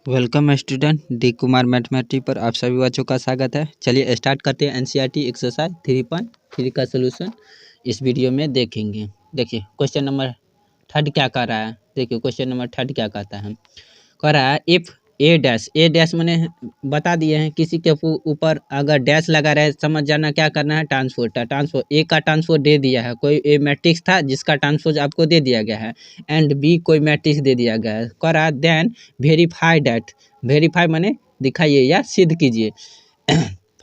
Welcome student D Kumar mathematics पर आप सभी बच्चों का स्वागत है। चलिए स्टार्ट करते हैं। एनसीईआरटी एक्सरसाइज 3.3 का सलूशन इस वीडियो में देखेंगे। देखिए क्वेश्चन नंबर थर्ड क्या कर रहा है। देखिए क्वेश्चन नंबर थर्ड क्या कहता है। कह रहा है इफ़ ए डैश मैंने बता दिए हैं, किसी के ऊपर अगर डैश लगा रहे समझ जाना क्या करना है। ट्रांसपोज ए का ट्रांसपोज दे दिया है, कोई ए मैट्रिक्स था जिसका ट्रांसपोज आपको दे दिया गया है, एंड बी कोई मैट्रिक्स दे दिया गया है। कह रहा है देन वेरीफाई डैट, वेरीफाई माने दिखाइए या सिद्ध कीजिए।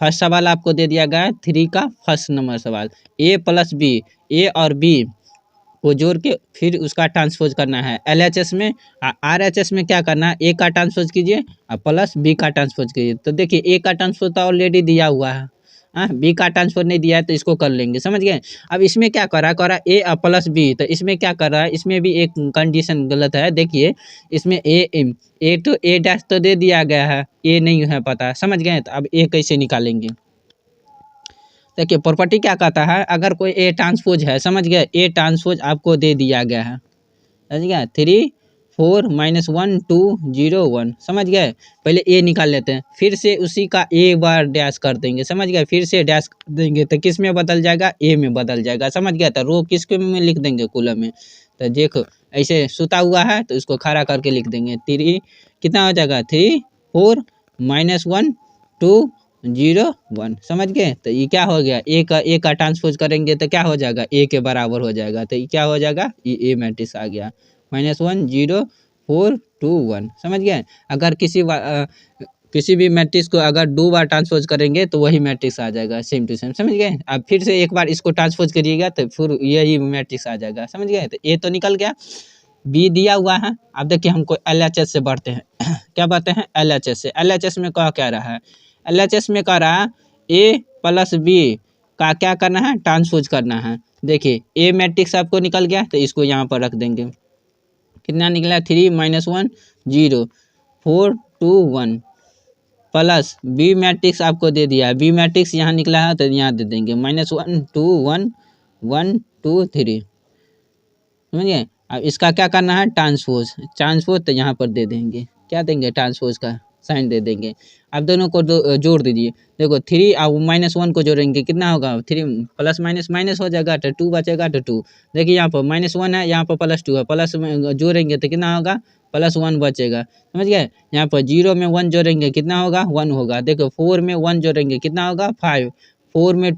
फर्स्ट सवाल आपको दे दिया गया है 3 का फर्स्ट नंबर सवाल, ए प्लस बी, ए और बी को जोड़ के फिर उसका ट्रांसपोज करना है। एलएचएस में आरएचएस में क्या करना है, ए का ट्रांसपोज कीजिए और प्लस बी का ट्रांसपोज कीजिए। तो देखिए ए का ट्रांसपोज तो ऑलरेडी दिया हुआ है, बी का ट्रांसपोज नहीं दिया है तो इसको कर लेंगे, समझ गए। अब इसमें क्या कर रहा है ए प्लस बी, तो इसमें क्या कर रहा है, इसमें भी एक कंडीशन गलत है। देखिए इसमें ए तो ए डैश तो दे दिया गया है, ए नहीं है पता, समझ गए। तो अब ए कैसे निकालेंगे। देखिए प्रॉपर्टी क्या कहता है, अगर कोई ए ट्रांसपोज है, समझ गए, ए ट्रांसपोज आपको दे दिया गया है, समझ गया, 3 4 -1 2 0 1, समझ गए। पहले ए निकाल लेते हैं, फिर से उसी का एक बार डैश कर देंगे, समझ गए, फिर से डैश कर देंगे तो किस में बदल जाएगा, ए में बदल जाएगा, समझ गया। तो रो किसके में लिख देंगे, कॉलम में। तो देखो ऐसे सुता हुआ है तो इसको खड़ा करके लिख देंगे। 3 कितना हो जाएगा, 3 4 -1 2 0 1, समझ गए। तो ये क्या हो गया, ए का ट्रांसपोज करेंगे तो क्या हो जाएगा, ए के बराबर हो जाएगा। तो ये क्या हो जाएगा, ये ए मैट्रिक्स आ गया, -1 0 4 2 1, समझ गए। अगर किसी भी मैट्रिक्स को अगर 2 बार ट्रांसपोज करेंगे तो वही मैट्रिक्स आ जाएगा, सेम टू सेम, समझ गए। अब फिर से एक बार इसको ट्रांसपोज करिएगा तो फिर यही मैट्रिक्स आ जाएगा, समझ गए। तो ए तो निकल गया, बी दिया हुआ है। अब देखिए हमको एलएचएस से बढ़ते हैं क्या बातें हैं, एलएचएस से। एलएचएस में क्या रहा है, एलएचएस में कह रहा है ए प्लस बी का क्या करना है, ट्रांसपोज करना है। देखिए ए मैट्रिक्स आपको निकल गया तो इसको यहाँ पर रख देंगे। कितना निकला, 3 -1 0 4 2 1 प्लस बी मैट्रिक्स आपको दे दिया है, बी मैट्रिक्स यहाँ निकला है तो यहाँ दे देंगे, -1 2 1 1 2 3, समझिए। अब इसका क्या करना है, ट्रांसपोज तो यहाँ पर दे देंगे, क्या देंगे, ट्रांसपोज का साइन दे देंगे। अब दोनों को जोड़ दीजिए। देखो 3 और -1 को जोड़ेंगे कितना होगा, 3 प्लस माइनस माइनस हो जाएगा तो 2 बचेगा, तो 2। देखिए यहाँ पर -1 है, यहाँ पर +2 है, प्लस में जोड़ेंगे तो कितना होगा, +1 बचेगा, समझ गए। यहाँ पर 0 में 1 जोड़ेंगे कितना होगा, 1 होगा। देखो 4 में 1 जोड़ेंगे कितना होगा, 5। 4 में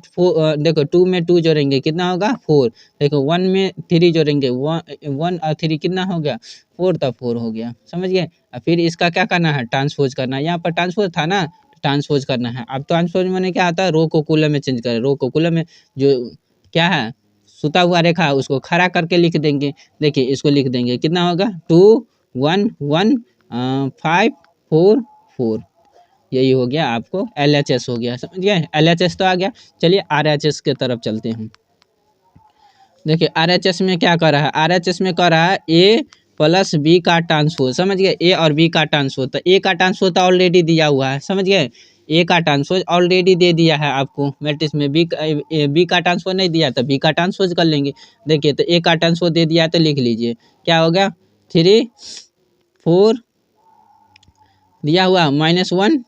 देखो 2 में 2 जोड़ेंगे कितना होगा, 4। देखो 1 में 3 जोड़ेंगे, 1 और 3 कितना हो गया, 4, तब 4 हो गया, समझ गए। फिर इसका क्या करना है, ट्रांसपोज करना है। यहाँ पर ट्रांसपोज था ना, ट्रांसपोज करना है। अब ट्रांसपोज मैंने क्या आता है, रो को कॉलम में चेंज करें, रो को कॉलम में जो क्या है सुता हुआ रेखा है उसको खड़ा करके लिख देंगे। देखिए इसको लिख देंगे कितना होगा, 2 1 1 5 4 4, यही हो गया आपको एलएचएस हो गया, समझ गए। एलएचएस तो आ गया। चलिए आरएचएस के तरफ चलते हैं। देखिए आरएचएस में क्या कर रहा है, आरएचएस में कर रहा है ए प्लस बी का ट्रांसपोज, समझ गए, ए और बी का ट्रांसपोज। तो ए का ट्रांसपोज तो ऑलरेडी दिया हुआ है, समझ गए, ए का ट्रांसपोज ऑलरेडी दे दिया है आपको मैट्रिक्स में। बी का ट्रांसपोज नहीं दिया तो बी का ट्रांसपोज कर लेंगे। देखिए तो ए का ट्रांसपोज दे दिया है तो लिख लीजिए क्या हो गया, 3 4 दिया हुआ -1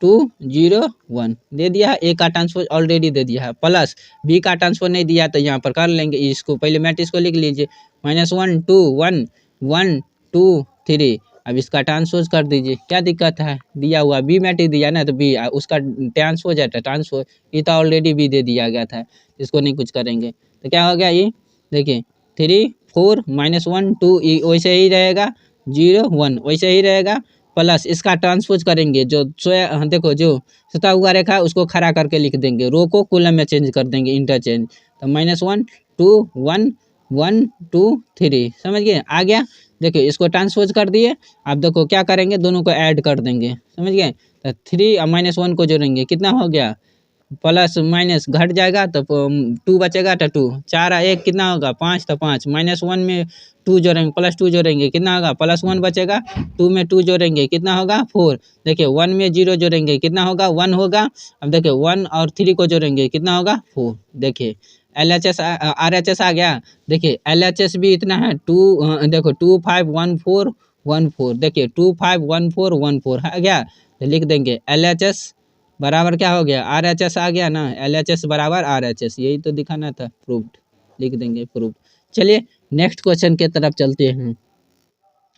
2 0 1 दे दिया है, ए का ट्रांसपोज ऑलरेडी दे दिया है, प्लस बी का ट्रांसपोज नहीं दिया तो यहाँ पर कर लेंगे। इसको पहले मैट्रिक्स को लिख लीजिए, -1 2 1 1 2 3। अब इसका ट्रांसपोज कर दीजिए, क्या दिक्कत है, दिया हुआ बी मैट्रिक्स दिया ना तो बी उसका ट्रांसपोज है, ट्रांसपोज ये तो ऑलरेडी बी दे दिया गया था, इसको नहीं कुछ करेंगे। तो क्या हो गया ये, देखिए 3 4 -1 2 वैसे ही रहेगा, 0 1 वैसे ही रहेगा, प्लस इसका ट्रांसपोज करेंगे जो देखो जो सुता हुआ रेखा है उसको खड़ा करके लिख देंगे, रो को कॉलम में चेंज कर देंगे, इंटरचेंज। तो -1 2 1 1 2 3, समझ गए, आ गया। देखिए इसको ट्रांसपोज कर दिए। अब देखो क्या करेंगे, दोनों को ऐड कर देंगे, समझ गए। तो 3 और -1 को जोड़ेंगे कितना हो गया, प्लस माइनस घट जाएगा तो 2 बचेगा, तो 2 4 और 1 कितना होगा, 5, तो 5 -1 में 2 जोड़ेंगे, +2 जोड़ेंगे कितना होगा, +1 बचेगा। 2 में 2 जोड़ेंगे कितना होगा, 4। देखिए 1 में 0 जोड़ेंगे कितना होगा, 1 होगा। अब देखिए 1 और 3 को जोड़ेंगे कितना होगा, 4। देखिए एलएचएस आरएचएस आ गया। देखिए एलएचएस भी इतना है, 2 देखो 2 5 1 4 14, देखिए 251414 आ गया, तो लिख देंगे LHS बराबर क्या हो गया, RHS आ गया ना, LHS बराबर RHS, यही तो दिखाना था, प्रूव्ड, लिख देंगे प्रूव्ड। चलिए नेक्स्ट क्वेश्चन के तरफ चलते हैं।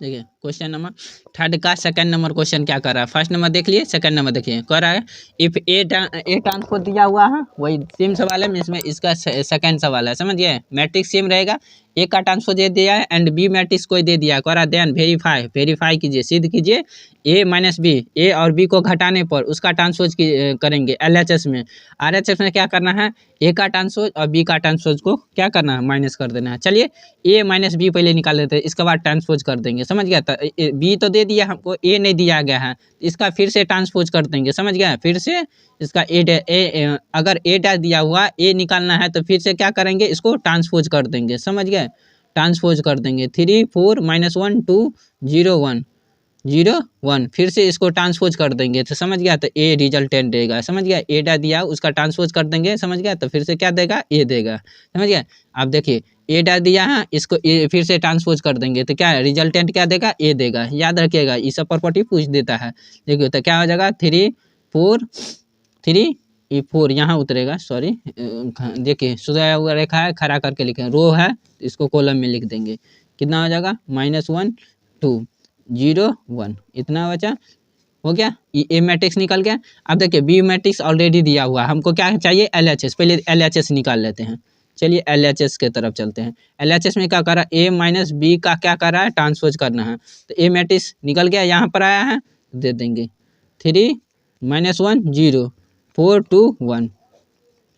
देखिए क्वेश्चन नंबर थर्ड का सेकंड नंबर क्वेश्चन क्या कर रहा है, फर्स्ट नंबर देख लिए, सेकंड नंबर देखिए, कह रहा है इफ ए ट्रांसपोज दिया हुआ है, वही सेम सवाल है, इसमें इसका सेकंड सवाल है, समझ गए, मैट्रिक्स सेम रहेगा, ए का ट्रांसपोज दे दिया है एंड बी मैट्रिक्स कोई दे दिया है, कह रहा है देन वेरीफाई कीजिए, सिद्ध कीजिए ए माइनस बी, ए और बी को घटाने पर उसका ट्रांसपोज करेंगे LHS में, RHS में क्या करना है, ए का ट्रांसपोज और बी का ट्रांसपोज को क्या करना है, माइनस कर देना है। चलिए ए माइनस बी पहले निकाल लेते हैं, इसके बाद ट्रांसपोज कर देंगे, समझ गया, तो बी तो दे दिया हमको, ए नहीं दिया गया है, इसका फिर से ट्रांसपोज कर देंगे, समझ गया, फिर से इसका अगर ए डैश दिया हुआ ए निकालना है तो फिर से क्या करेंगे, इसको ट्रांसपोज कर देंगे, समझ गए, ट्रांसपोज कर देंगे 3 4 -1 2 0 1 0 1, फिर से इसको ट्रांसपोज कर देंगे, तो समझ गया, तो ए रिजल्टेंट देगा, समझ गया, ए डा दिया उसका ट्रांसपोज कर देंगे, समझ गया, तो फिर से क्या देगा, ए देगा, समझ गया। अब देखिए ए डा दिया है, इसको ए फिर से ट्रांसपोज कर देंगे, तो क्या रिजल्टेंट क्या देगा, ए देगा, याद रखिएगा, ये सब प्रॉपर्टी पूछ देता है। देखिए तो क्या हो जाएगा 3 4 3 4 यहाँ उतरेगा, सॉरी, देखिए सुधाया हुआ रेखा है, खड़ा करके लिखे, रो है, इसको कॉलम में लिख देंगे, कितना हो जाएगा -1 2 0 1, इतना बचा, हो गया, ए मैट्रिक्स निकल गया। अब देखिए बी मैट्रिक्स ऑलरेडी दिया हुआ, हमको क्या चाहिए LHS, पहले LHS निकाल लेते हैं, चलिए LHS के तरफ चलते हैं। LHS में क्या कर रहा है, ए माइनस बी का क्या कर रहा है, ट्रांसपोज करना है, तो ए मैट्रिक्स निकल गया, यहाँ पर आया है, दे देंगे 3 -1 0 4 2 1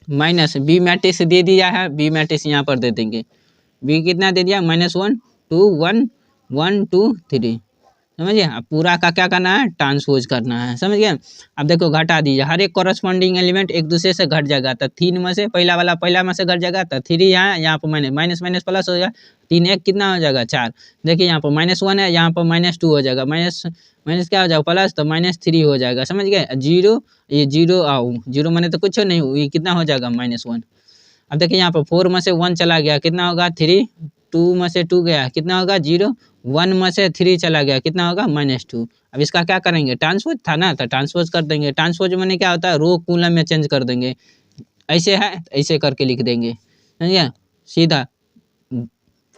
माइनस बी मैट्रिक्स दे दिया है, बी मैट्रिक्स यहाँ पर दे देंगे, बी कितना दे दिया -1 2 1 1 2 3, समझिए, अब पूरा का क्या करना है, ट्रांसपोज करना है, समझ गए। अब देखो घटा दीजिए, हर एक कॉरस्पॉन्डिंग एलिमेंट एक दूसरे से घट जाएगा, तो 3 में से पहला वाला पहला में से घट जाएगा, तो 3 यहाँ पर माइनस माइनस प्लस हो जाएगा, 3 1 कितना हो जाएगा 4, देखिए यहाँ पर -1 है, यहाँ पर -2 हो जाएगा, माइनस क्या हो जाएगा प्लस, तो -3 हो जाएगा, समझ गए, 0 ये 0 आओ 0 मैंने तो कुछ नहीं हुई, कितना हो जाएगा -1। अब देखिए यहाँ पर 4 में से 1 चला गया, कितना होगा 3, 2 में से 2 गया, कितना होगा 0, 1 में से 3 चला गया, कितना होगा -2। अब इसका क्या करेंगे, ट्रांसपोज था ना, तो ट्रांसपोज कर देंगे, ट्रांसपोज में क्या होता है, रो कॉलम में चेंज कर देंगे, ऐसे है ऐसे करके लिख देंगे, समझिए, सीधा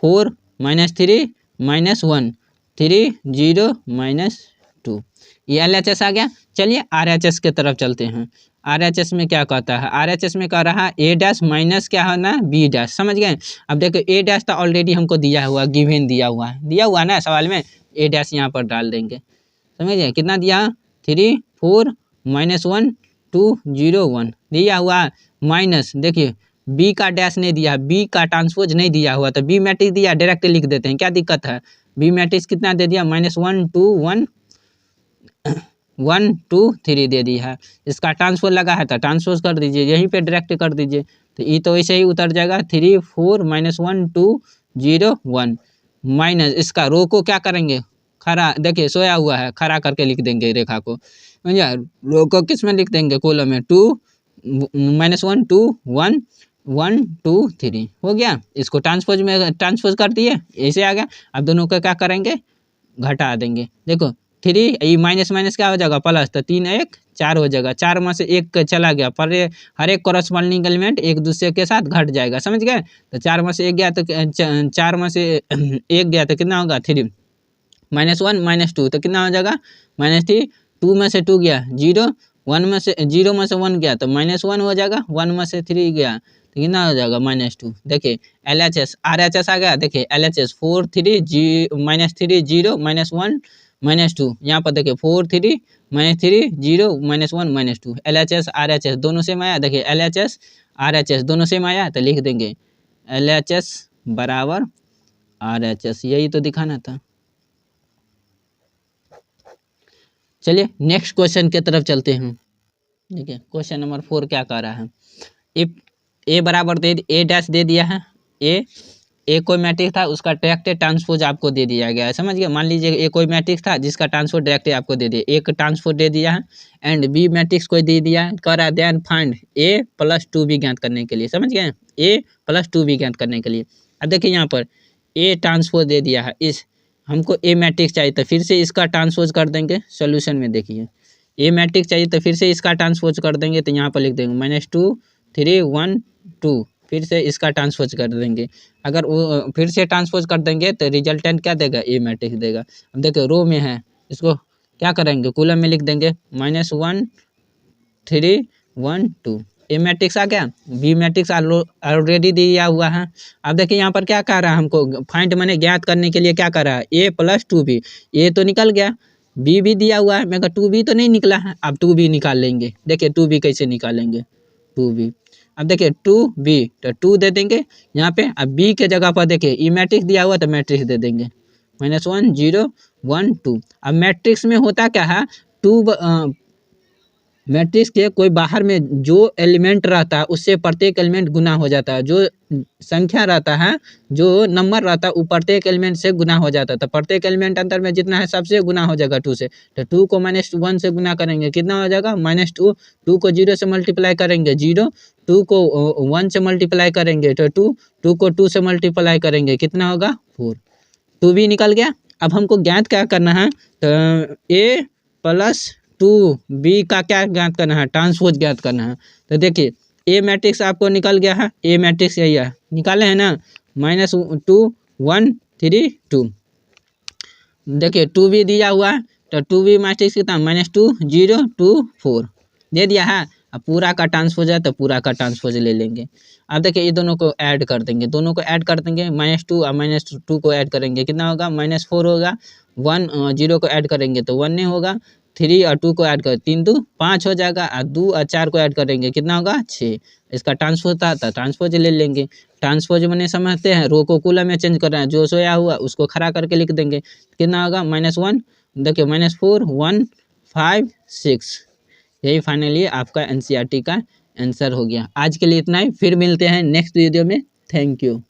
4 -3 -1 3 0 -2, ये LHS आ गया। चलिए RHS के तरफ चलते हैं। RHS में क्या कहता है, RHS में कह रहा है ए डैश माइनस क्या होना है, बी डैश, समझ गए। अब देखो ए डैश तो ऑलरेडी हमको दिया हुआ, गिवन दिया हुआ है ना सवाल में, ए डैश यहाँ पर डाल देंगे, समझिए, कितना दिया 3 4 -1 2 0 1 दिया हुआ, माइनस देखिए बी का डैश नहीं दिया, बी का ट्रांसपोज नहीं दिया हुआ, तो बी मैट्रिक्स दिया, डायरेक्ट लिख देते हैं, क्या दिक्कत है, बी मैट्रिक्स कितना दे दिया -1 2 1 1 2 3 दे दी है, इसका ट्रांसपोज लगा है तो ट्रांसपोज कर दीजिए, यहीं पे डायरेक्ट कर दीजिए, तो ये तो ऐसे ही उतर जाएगा 3 4 -1 2 0 1 माइनस इसका रो को क्या करेंगे, खड़ा, देखिए सोया हुआ है, खड़ा करके लिख देंगे रेखा को, समझिए, रो को किस में लिख देंगे, कॉलम में 2 -1 2 1 1 2 3 हो गया, इसको ट्रांसपोज में ट्रांसपोज कर दिए, ऐसे आ गया। अब दोनों को क्या करेंगे, घटा देंगे, देखो 3 ये माइनस माइनस क्या हो जाएगा प्लस, तो 3 1 4 हो जाएगा, 4 में से 1 चला गया, पर हर एक कॉरस्पॉन्डिंग एलिमेंट एक दूसरे के साथ घट जाएगा, समझ गए, तो 4 में से 1 गया, तो 4 में से 1 गया तो कितना होगा 3 -1 -2, तो कितना हो जाएगा -3, 2 में से 2 गया 0, 1 में से 0 में से 1 गया तो -1 हो जाएगा, 1 में से 3 गया तो कितना हो जाएगा -2। देखिए LHS RHS आ गया, देखिए LHS 4 3 -3 0 -1 -2, यहाँ पर देखिए 4 3 -3 0 -1 -2, LHS RHS दोनों सेम आया, देखिए LHS RHS दोनों सेम आया, तो लिख देंगे LHS बराबर RHS, यही तो दिखाना था। चलिए नेक्स्ट क्वेश्चन की तरफ चलते हैं। देखिए क्वेश्चन नंबर 4 क्या कह रहा है, इफ ए बराबर ए डैश दे दिया है, ए कोई मैट्रिक्स था, उसका डायरेक्ट ट्रांसपोज आपको दे दिया गया है, समझ गए, मान लीजिए ए कोई मैट्रिक्स था जिसका ट्रांसपोज डायरेक्ट आपको दे दिया, एक ट्रांसपोज दे दिया है एंड बी मैट्रिक्स कोई दे दिया है, कह रहा है देन फाइंड ए प्लस 2 ज्ञात करने के लिए, समझ गए, ए प्लस 2 ज्ञात करने के लिए। अब देखिए यहाँ पर ए ट्रांसपोज दे दिया है, इस हमको ए मैट्रिक्स चाहिए था, फिर से इसका ट्रांसपोज कर देंगे सोल्यूशन में। देखिए ए मैट्रिक्स चाहिए तो फिर से इसका ट्रांसपोज कर देंगे, तो यहाँ पर लिख देंगे -2 3 1 2, फिर से इसका ट्रांसपोज कर देंगे। अगर वो फिर से ट्रांसपोज कर देंगे तो रिजल्टेंट क्या देगा, ए मैट्रिक्स देगा। अब देखिए रो में है, इसको क्या करेंगे, कॉलम में लिख देंगे -1 3 1 2, ए मैट्रिक्स आ गया। बी मैट्रिक्स ऑलरेडी दिया हुआ है। अब देखिए यहाँ पर क्या कह रहा है, हमको फाइंड मैंने ज्ञात करने के लिए क्या कर रहा है, ए प्लस 2b। ए तो निकल गया, बी भी दिया हुआ है, मगर 2b तो नहीं निकला है। अब 2b निकाल लेंगे। देखिए 2b कैसे निकालेंगे, 2b, अब देखिए 2b तो 2 दे देंगे यहाँ पे। अब b के जगह पर देखिए ई मैट्रिक्स दिया हुआ तो मैट्रिक्स दे देंगे -1 0 1 2। अब मैट्रिक्स में होता क्या है, मैट्रिक्स के कोई बाहर में जो एलिमेंट रहता है उससे प्रत्येक एलिमेंट गुना हो जाता है। जो संख्या रहता है, जो नंबर रहता है, वो प्रत्येक एलिमेंट से गुना हो जाता है। तो प्रत्येक एलिमेंट अंदर में जितना है सबसे गुना हो जाएगा 2 से। तो 2 को -1 से गुना करेंगे, कितना हो जाएगा -2। 2 को 0 से मल्टीप्लाई करेंगे 0, 2 को 1 से मल्टीप्लाई करेंगे तो 2, 2 को 2 से मल्टीप्लाई करेंगे कितना होगा 4। 2b निकल गया। अब हमको ज्ञात क्या करना है, तो a प्लस 2b का क्या ज्ञात करना है, ट्रांसपोज ज्ञात करना है। तो देखिए ए मैट्रिक्स आपको निकल गया है, ए मैट्रिक्स यही है, निकाले हैं ना, -2 1 3 2। देखिए 2b दिया हुआ है, तो 2b मैट्रिक्स कितना -2 0 2 4 दे दिया है। अब पूरा का ट्रांसपोज है तो पूरा का ट्रांसपोज ले लेंगे। अब देखिए ये दोनों को ऐड कर देंगे, दोनों को ऐड कर देंगे, -2 और -2 को ऐड करेंगे कितना होगा, -4 होगा। 1 0 को ऐड करेंगे तो 1 नहीं होगा। 3 और 2 को ऐड कर 3 2 5 हो जाएगा, और 2 और 4 को ऐड करेंगे कितना होगा 6। इसका ट्रांसपोज था तो ट्रांसपोज ले लेंगे। ट्रांसपोज मैंने समझते हैं, रो को कॉलम में चेंज कर रहे हैं, जो सोया हुआ उसको खड़ा करके लिख देंगे, कितना होगा -1। देखिए -4 1 5 6। यही फाइनली आपका एनसीईआरटी का आंसर हो गया। आज के लिए इतना ही, फिर मिलते हैं नेक्स्ट वीडियो में। Thank you.